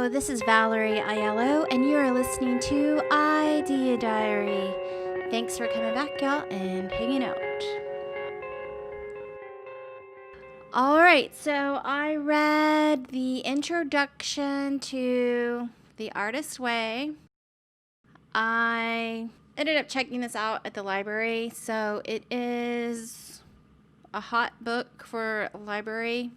Hello, this is Valerie Aiello, and you are listening to IdeaDiary. Thanks for coming back, y'all, and hanging out. Alright, so I read the introduction to The Artist's Way. I ended up checking this out at the library, so it is a hot book for library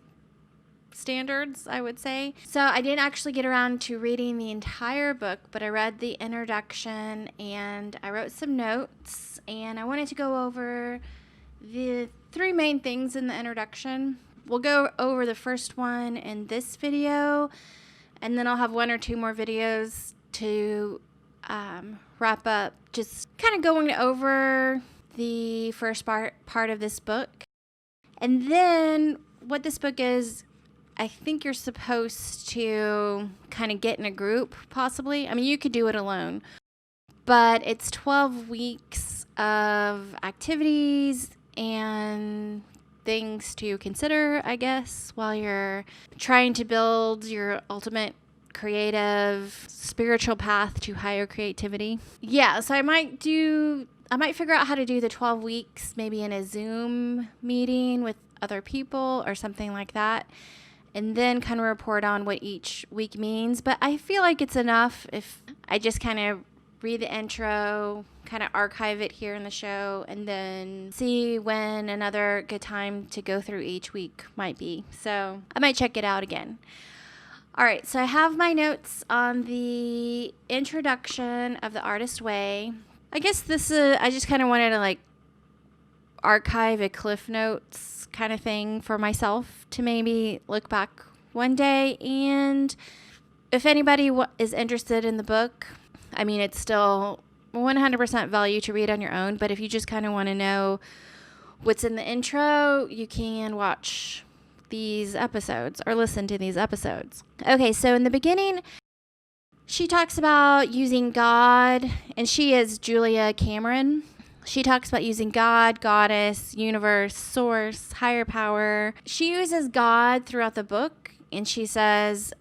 standards, I would say. So I didn't actually get around to reading the entire book, but I read the introduction and I wrote some notes, and I wanted to go over the three main things in the introduction. We'll go over the first one in this video, and then I'll have one or two more videos to wrap up, just kind of going over the first part of this book. And then what this book is, I think you're supposed to kind of get in a group, possibly. I mean, you could do it alone. But it's 12 weeks of activities and things to consider, I guess, while you're trying to build your ultimate creative, spiritual path to higher creativity. Yeah, so I might figure out how to do the 12 weeks maybe in a Zoom meeting with other people or something like that, and then kind of report on what each week means. But I feel like it's enough if I just kind of read the intro, kind of archive it here in the show, and then see when another good time to go through each week might be. So I might check it out again. All right, so I have my notes on the introduction of The Artist's Way. I guess I just kind of wanted to archive a Cliff Notes kind of thing for myself to maybe look back one day. And if anybody is interested in the book, I mean, it's still 100% value to read on your own, but if you just kind of want to know what's in the intro, you can watch these episodes or listen to these episodes. Okay, so in the beginning, she talks about using God, and she is Julia Cameron. She talks about using God, goddess, universe, source, higher power. She uses God throughout the book, and she says,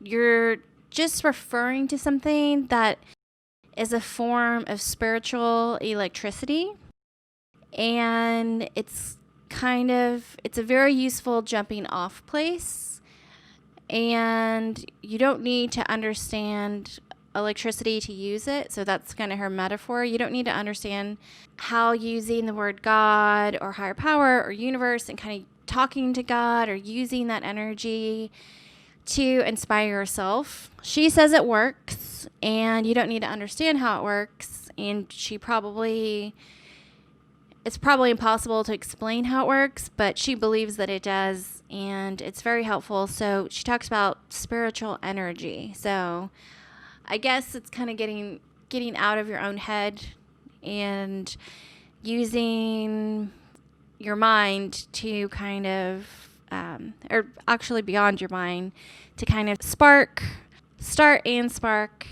you're just referring to something that is a form of spiritual electricity. And it's a very useful jumping off place. And you don't need to understand electricity to use it. So that's kind of her metaphor. You don't need to understand how using the word God or higher power or universe and kind of talking to God or using that energy to inspire yourself. She says it works, and you don't need to understand how it works. And it's probably impossible to explain how it works, but she believes that it does, and it's very helpful. So she talks about spiritual energy. So I guess it's kind of getting out of your own head and using your mind to kind of, or actually beyond your mind, to kind of start and spark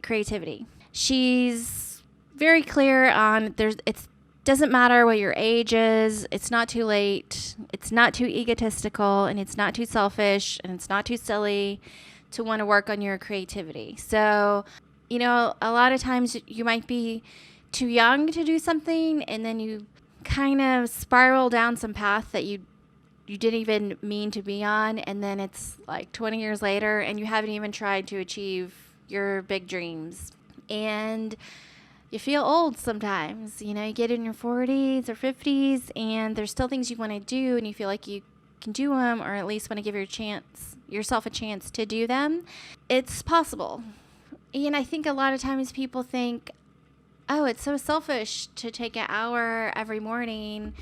creativity. She's very clear on it doesn't matter what your age is. It's not too late. It's not too egotistical, and it's not too selfish, and it's not too silly to want to work on your creativity. So, a lot of times you might be too young to do something, and then you kind of spiral down some path that you didn't even mean to be on, and then it's like 20 years later and you haven't even tried to achieve your big dreams. And you feel old sometimes. You get in your 40s or 50s and there's still things you want to do, and you feel like you can do them, or at least want to give yourself a chance to do them. It's possible. And I think a lot of times people think, oh, it's so selfish to take an hour every morning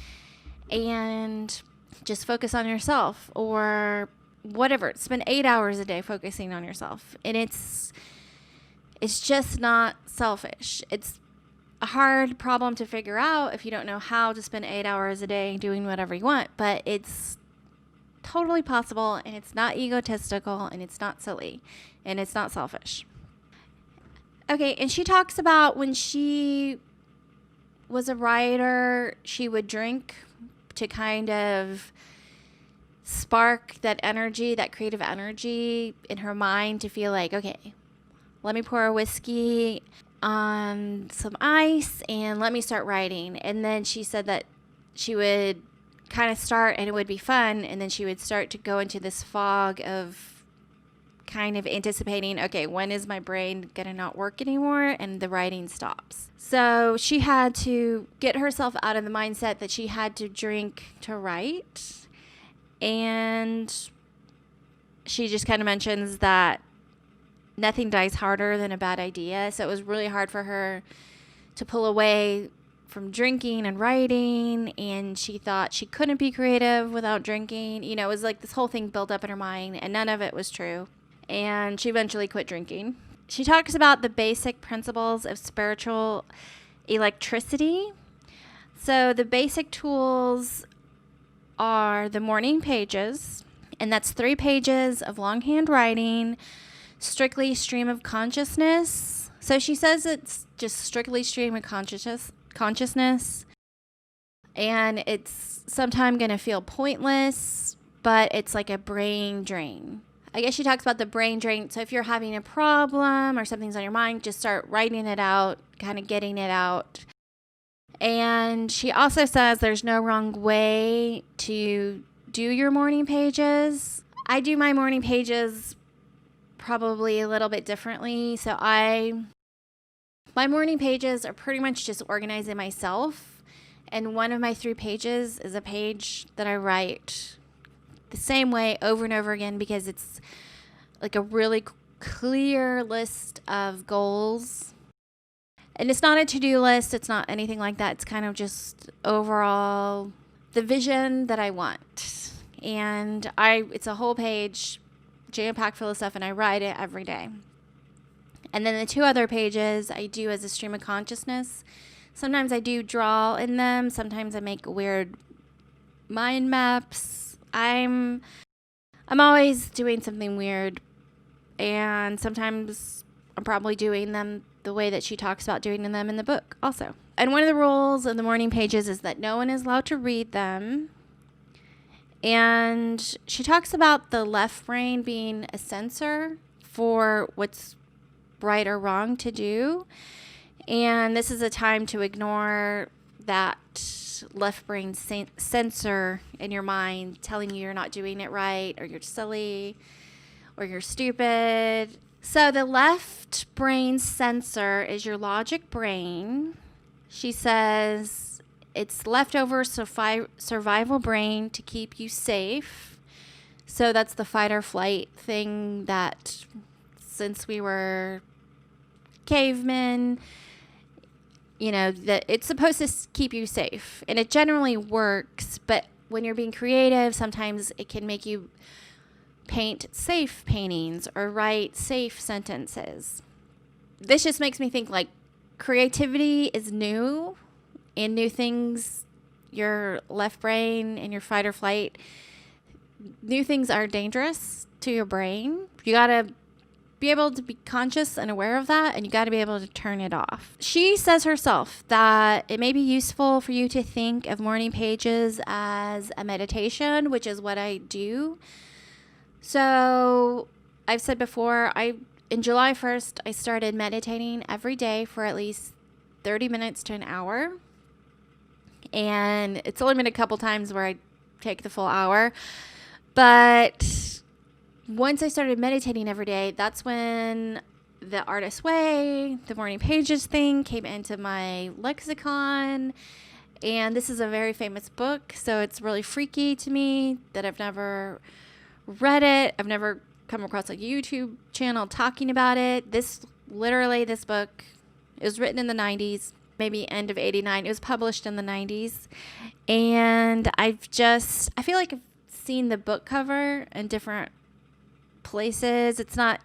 and just focus on yourself, or whatever. Spend 8 hours a day focusing on yourself. And it's just not selfish. It's a hard problem to figure out if you don't know how to spend 8 hours a day doing whatever you want, but it's totally possible, and it's not egotistical, and it's not silly, and it's not selfish. Okay, and she talks about when she was a writer, she would drink to kind of spark that energy, that creative energy in her mind to feel like, okay, let me pour a whiskey on some ice and let me start writing. And then she said that she would kind of start and it would be fun, and then she would start to go into this fog of kind of anticipating, okay, when is my brain gonna not work anymore, and the writing stops. So she had to get herself out of the mindset that she had to drink to write, and she just kind of mentions that nothing dies harder than a bad idea. So it was really hard for her to pull away from drinking and writing, and she thought she couldn't be creative without drinking. You know, it was like this whole thing built up in her mind, and none of it was true. And she eventually quit drinking. She talks about the basic principles of spiritual electricity. So the basic tools are the morning pages, and that's 3 pages of longhand writing, strictly stream of consciousness. So she says it's just strictly stream of consciousness, and it's sometimes going to feel pointless, but it's like a brain drain. I guess she talks about the brain drain. So if you're having a problem or something's on your mind, just start writing it out, kind of getting it out. And she also says there's no wrong way to do your morning pages. I do my morning pages probably a little bit differently. So my morning pages are pretty much just organizing myself. And one of my 3 pages is a page that I write the same way over and over again, because it's like a really clear list of goals. And it's not a to-do list. It's not anything like that. It's kind of just overall the vision that I want. And it's a whole page jam-packed full of stuff, and I write it every day. And then the 2 other pages I do as a stream of consciousness. Sometimes I do draw in them. Sometimes I make weird mind maps. I'm always doing something weird, and sometimes I'm probably doing them the way that she talks about doing them in the book also. And one of the rules of the morning pages is that no one is allowed to read them. And she talks about the left brain being a censor for what's right or wrong to do. And this is a time to ignore that left brain censor in your mind telling you you're not doing it right, or you're silly, or you're stupid. So the left brain censor is your logic brain. She says it's leftover survival brain to keep you safe. So that's the fight or flight thing that since we were cavemen, you know, that it's supposed to keep you safe, and it generally works. But when you're being creative, sometimes it can make you paint safe paintings or write safe sentences. This just makes me think like creativity is new, and new things, your left brain and your fight or flight, new things are dangerous to your brain. You got to be able to be conscious and aware of that, and you got to be able to turn it off. She says herself that it may be useful for you to think of morning pages as a meditation, which is what I do. So I've said before, in July 1st, I started meditating every day for at least 30 minutes to an hour. And it's only been a couple times where I take the full hour. But once I started meditating every day, that's when the Artist's Way, the morning pages thing came into my lexicon. And this is a very famous book, so it's really freaky to me that I've never read it. I've never come across a YouTube channel talking about it. This book, it was written in the 90s, maybe end of 89. It was published in the 90s. And I feel like I've seen the book cover in different places. It's not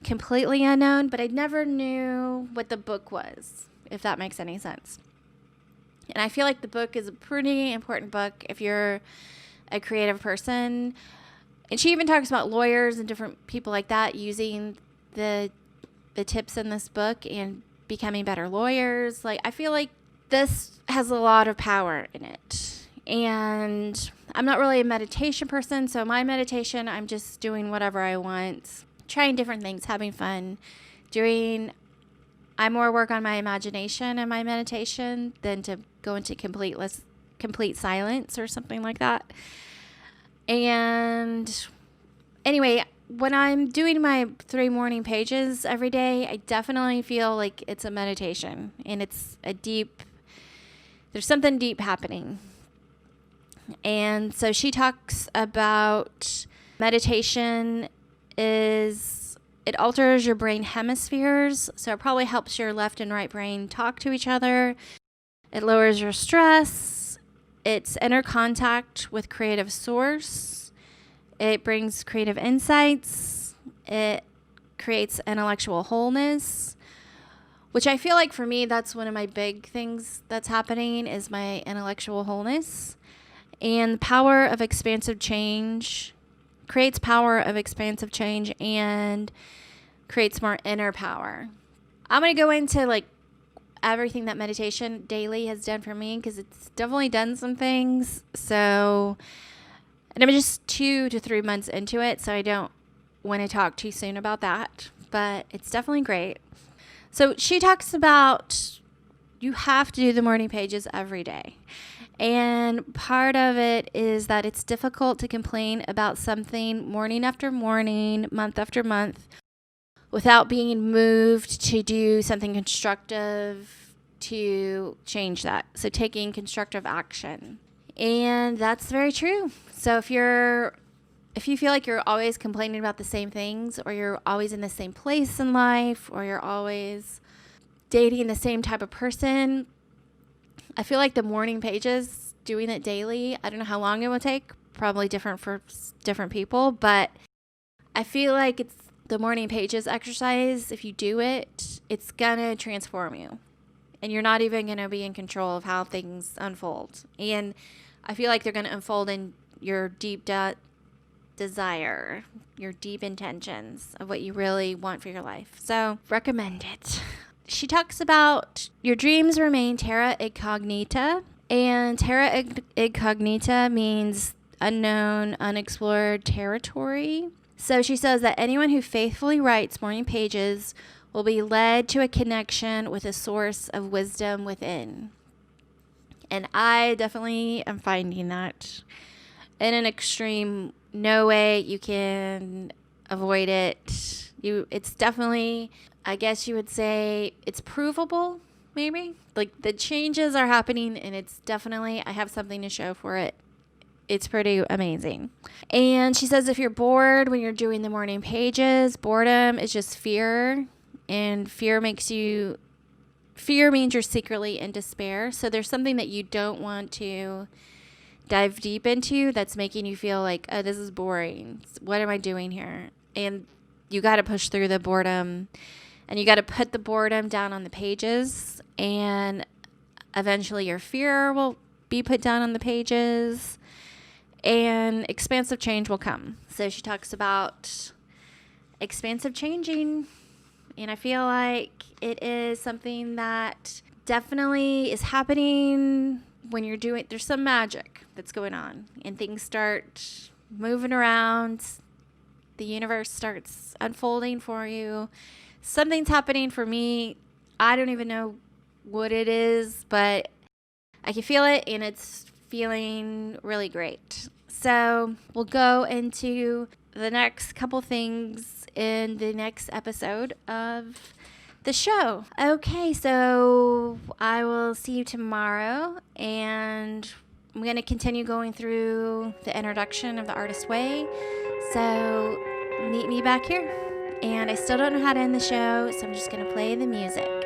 completely unknown, but I never knew what the book was, if that makes any sense. And I feel like the book is a pretty important book if you're a creative person. And she even talks about lawyers and different people like that using the tips in this book and becoming better lawyers. Like, I feel like this has a lot of power in it. And I'm not really a meditation person, so my meditation, I'm just doing whatever I want, trying different things, having fun, I more work on my imagination in my meditation than to go into complete silence or something like that. And anyway, when I'm doing my 3 morning pages every day, I definitely feel like it's a meditation, and there's something deep happening. And so she talks about meditation it alters your brain hemispheres. So it probably helps your left and right brain talk to each other. It lowers your stress. It's inner contact with creative source. It brings creative insights. It creates intellectual wholeness, which I feel like for me, that's one of my big things that's happening is my intellectual wholeness. And the power of expansive change creates power of expansive change and creates more inner power. I'm going to go into like everything that meditation daily has done for me, because it's definitely done some things. So, and I'm just 2 to 3 months into it, so I don't want to talk too soon about that, but it's definitely great. So she talks about you have to do the morning pages every day. And part of it is that it's difficult to complain about something morning after morning, month after month, without being moved to do something constructive to change that. So taking constructive action. And that's very true. So if you feel like you're always complaining about the same things, or you're always in the same place in life, or you're always dating the same type of person, I feel like the morning pages, doing it daily, I don't know how long it will take, probably different for different people, but I feel like it's the morning pages exercise. If you do it, it's going to transform you, and you're not even going to be in control of how things unfold. And I feel like they're going to unfold in your deep desire, your deep intentions of what you really want for your life. So recommend it. She talks about your dreams remain terra incognita, and terra incognita means unknown, unexplored territory. So she says that anyone who faithfully writes morning pages will be led to a connection with a source of wisdom within. And I definitely am finding that in an extreme. No way you can avoid it. It's definitely, I guess you would say, it's provable, maybe. Like the changes are happening, and it's definitely, I have something to show for it. It's pretty amazing. And she says if you're bored when you're doing the morning pages, boredom is just fear, and fear means you're secretly in despair. So there's something that you don't want to dive deep into that's making you feel like, oh, this is boring. What am I doing here? And you got to push through the boredom, and you got to put the boredom down on the pages, and eventually your fear will be put down on the pages, and expansive change will come. So she talks about expansive changing, and I feel like it is something that definitely is happening when you're doing, there's some magic that's going on, and things start moving around. The universe starts unfolding for you. Something's happening for me. I don't even know what it is, but I can feel it, and it's feeling really great. So we'll go into the next couple things in the next episode of the show. Okay, so I will see you tomorrow, and I'm going to continue going through the introduction of The Artist Way. So meet me back here. And I still don't know how to end the show, so I'm just going to play the music.